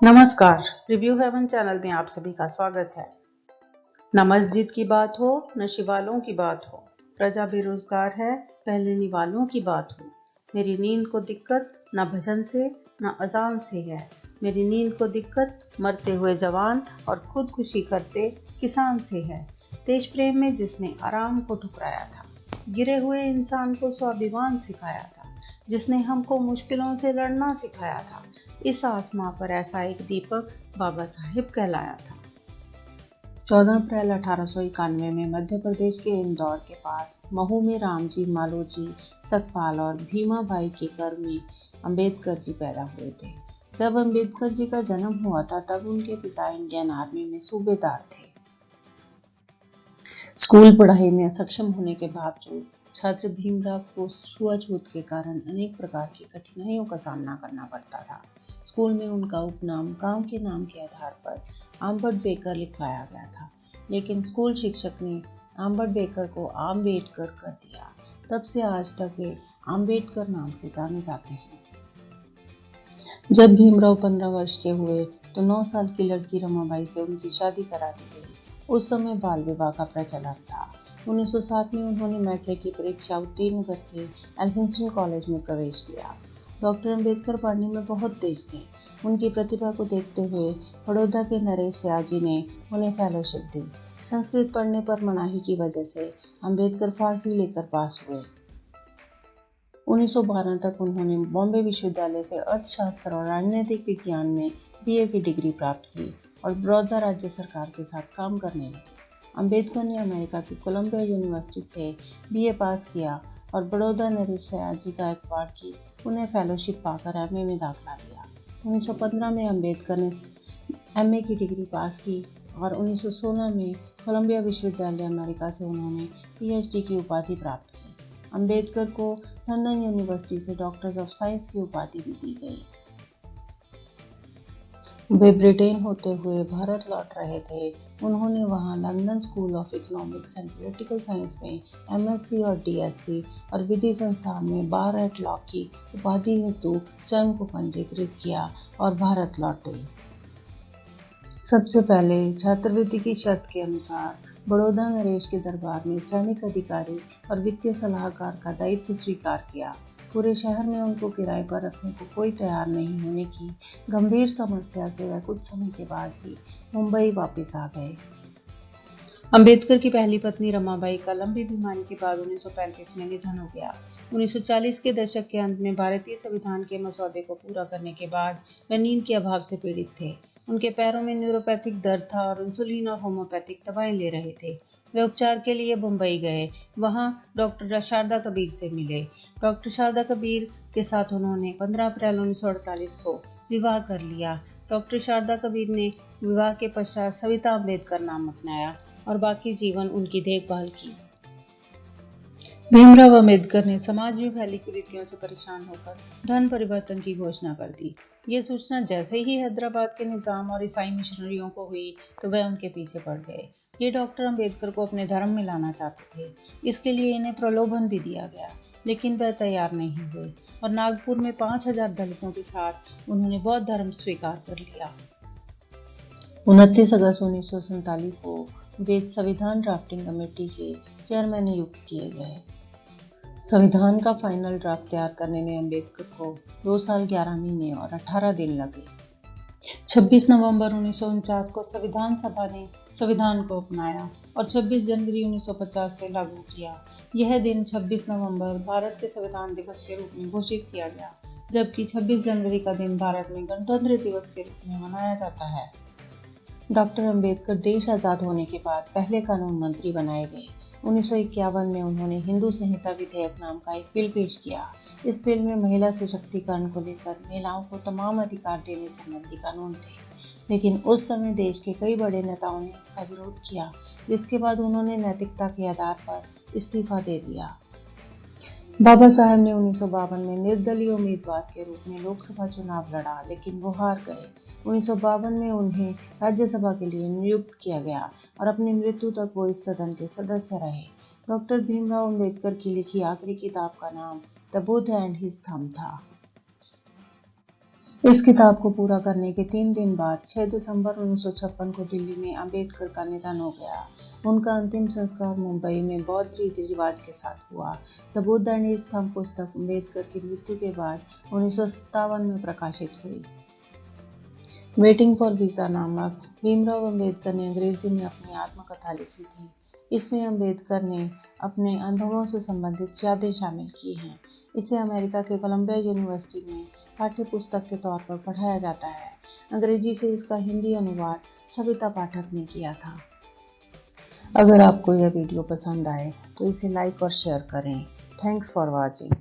नमस्कार। Review haven channel में आप सभी का स्वागत है। न मस्जिद की बात हो न शिवालों की बात हो, प्रजा बेरोजगार है पहले वालों की बात हो। मेरी नींद को दिक्कत न भजन से न अजान से है, मेरी नींद को दिक्कत मरते हुए जवान और खुदकुशी करते किसान से है। देश प्रेम में जिसने आराम को ठुकराया था, गिरे हुए इंसान को स्वाभिमान सिखाया था, जिसने हमको मुश्किलों से लड़ना सिखाया था, इस आसमां पर ऐसा एक दीपक बाबा साहिब कहलाया था। 14 अप्रैल 1891 में मध्य प्रदेश के इंदौर के पास महू में रामजी, मालोजी, सतपाल और भीमाबाई के घर में अंबेडकर जी पैदा हुए थे। जब अंबेडकर जी का जन्म हुआ था तब उनके पिता इंडियन आर्मी में सूबेदार थे। स्कूल पढ़ाई में सक्षम होने के बावजूद छात्र भीमराव को छुआछूत के कारण अनेक प्रकार की कठिनाइयों का सामना करना पड़ता था। स्कूल में उनका उपनाम गांव के नाम के आधार पर आम्बेड बेकर लिखवाया गया था, लेकिन स्कूल शिक्षक ने आम्बेड बेकर को आम्बेडकर कर दिया। तब से आज तक वे आम्बेडकर नाम से जाने जाते हैं। जब भीमराव 15 वर्ष के हुए तो 9 साल की लड़की रमाबाई से उनकी शादी करा दी गई। उस समय बाल विवाह का प्रचलन था। 1907 में उन्होंने मैट्रिक की परीक्षा उत्तीर्ण करके एल्फिंस्टन कॉलेज में प्रवेश किया। डॉक्टर अंबेडकर पढ़ने में बहुत तेज थे। उनकी प्रतिभा को देखते हुए बड़ौदा के नरेश सयाजी ने उन्हें फेलोशिप दी। संस्कृत पढ़ने पर मनाही की वजह से अंबेडकर फारसी लेकर पास हुए। 1912 तक उन्होंने बॉम्बे विश्वविद्यालय से अर्थशास्त्र और राजनीतिक विज्ञान में बीए की डिग्री प्राप्त की और बड़ौदा राज्य सरकार के साथ काम करने लगे। अंबेडकर ने अमेरिका की कोलंबिया यूनिवर्सिटी से बीए पास किया और बड़ौदा नरेश सयाजी गायकवाड़ की पुणे फेलोशिप पाकर एमए में दाखिला लिया। 1915 में अंबेडकर ने एमए की डिग्री पास की और 1916 में कोलंबिया विश्वविद्यालय अमेरिका से उन्होंने पीएचडी की उपाधि प्राप्त की। अंबेडकर को लंदन यूनिवर्सिटी से डॉक्टर ऑफ साइंस की उपाधि भी दी गई। वे ब्रिटेन होते हुए भारत लौट रहे थे। उन्होंने वहां London school of economics and political science में एमएससी और डीएससी और विधि संस्थान में बार एट लॉ की उपाधि हेतु स्वयं को पंजीकृत किया और भारत लौटे। सबसे पहले छात्रवृत्ति की शर्त के अनुसार बड़ौदा नरेश के दरबार में सैनिक अधिकारी और वित्तीय सलाहकार का दायित्व स्वीकार किया। पूरे शहर में उनको किराए पर रखने को कोई तैयार नहीं होने की गंभीर समस्या से वह कुछ समय के बाद ही मुंबई वापस आ गए। अंबेडकर की पहली पत्नी रमाबाई का लंबी बीमारी के बाद 1935 में निधन हो गया। 1940 के दशक के अंत में भारतीय संविधान के मसौदे को पूरा करने के बाद वे नींद के अभाव से पीड़ित थे। उनके पैरों में न्यूरोपैथिक दर्द था और इंसुलिन और होम्योपैथिक दवाएं ले रहे थे। वे उपचार के लिए मुंबई गए। वहां डॉक्टर शारदा कबीर से मिले। डॉक्टर शारदा कबीर के साथ उन्होंने 15 अप्रैल 1948 को विवाह कर लिया। डॉक्टर शारदा कबीर ने विवाह के पश्चात सविता अम्बेडकर नाम अपनाया और बाकी जीवन उनकी देखभाल की। भीमराव अम्बेडकर ने समाज में फैली कुरीतियों से परेशान होकर धर्म परिवर्तन की घोषणा कर दी। ये सूचना जैसे ही हैदराबाद के निजाम और ईसाई मिशनरियों को हुई तो वह उनके पीछे पड़ गए। ये डॉक्टर अम्बेडकर को अपने धर्म में लाना चाहते थे। इसके लिए इन्हें प्रलोभन भी दिया गया, लेकिन वह तैयार नहीं हुए और नागपुर में 5000 दलितों के साथ उन्होंने बौद्ध धर्म स्वीकार कर लिया। 29 अगस्त 1947 को वे संविधान ड्राफ्टिंग कमेटी के चेयरमैन नियुक्त किए गए। संविधान का फाइनल ड्राफ्ट तैयार करने में अम्बेडकर को 2 साल 11 महीने और 18 दिन लगे। 26 नवंबर 1949 को संविधान सभा ने संविधान को अपनाया और 26 जनवरी 1950 से लागू किया। यह दिन 26 नवंबर भारत के संविधान दिवस के रूप में घोषित किया गया, जबकि 26 जनवरी का दिन भारत में गणतंत्र दिवस के रूप में मनाया जाता है। डॉक्टर अंबेडकर देश आज़ाद होने के बाद पहले कानून मंत्री बनाए गए। 1951 में उन्होंने हिंदू संहिता विधेयक नाम का एक बिल पेश किया। इस बिल में महिला सशक्तिकरण को लेकर महिलाओं को तमाम अधिकार देने संबंधी कानून थे, लेकिन उस समय देश के कई बड़े नेताओं ने इसका विरोध किया, जिसके बाद उन्होंने नैतिकता के आधार पर इस्तीफा दे दिया। बाबा साहब ने 1952 में निर्दलीय उम्मीदवार के रूप में लोकसभा चुनाव लड़ा, लेकिन वो हार गए। 1952 में उन्हें राज्यसभा के लिए नियुक्त किया गया और अपनी मृत्यु तक वो इस सदन के सदस्य रहे। डॉक्टर भीमराव अम्बेडकर की लिखी आखिरी किताब का नाम the Buddha and his thumb था। इस किताब को पूरा करने के 3 दिन बाद 6 दिसंबर 1956 को दिल्ली में अम्बेडकर का निधन हो गया। उनका अंतिम संस्कार मुंबई में बौद्ध रीति रिवाज के साथ हुआ। The Buddha and his thumb पुस्तक अम्बेडकर की मृत्यु के बाद 1957 में प्रकाशित हुई। वेटिंग फॉर वीजा नामक भीमराव अम्बेडकर ने अंग्रेजी में अपनी आत्मकथा लिखी थी। इसमें अम्बेडकर ने अपने अनुभवों से संबंधित यादें शामिल की हैं। इसे अमेरिका के कोलंबिया यूनिवर्सिटी में पाठ्य पुस्तक के तौर पर पढ़ाया जाता है। अंग्रेजी से इसका हिंदी अनुवाद सविता पाठक ने किया था। अगर आपको यह वीडियो पसंद आए तो इसे लाइक और शेयर करें। Thanks for watching.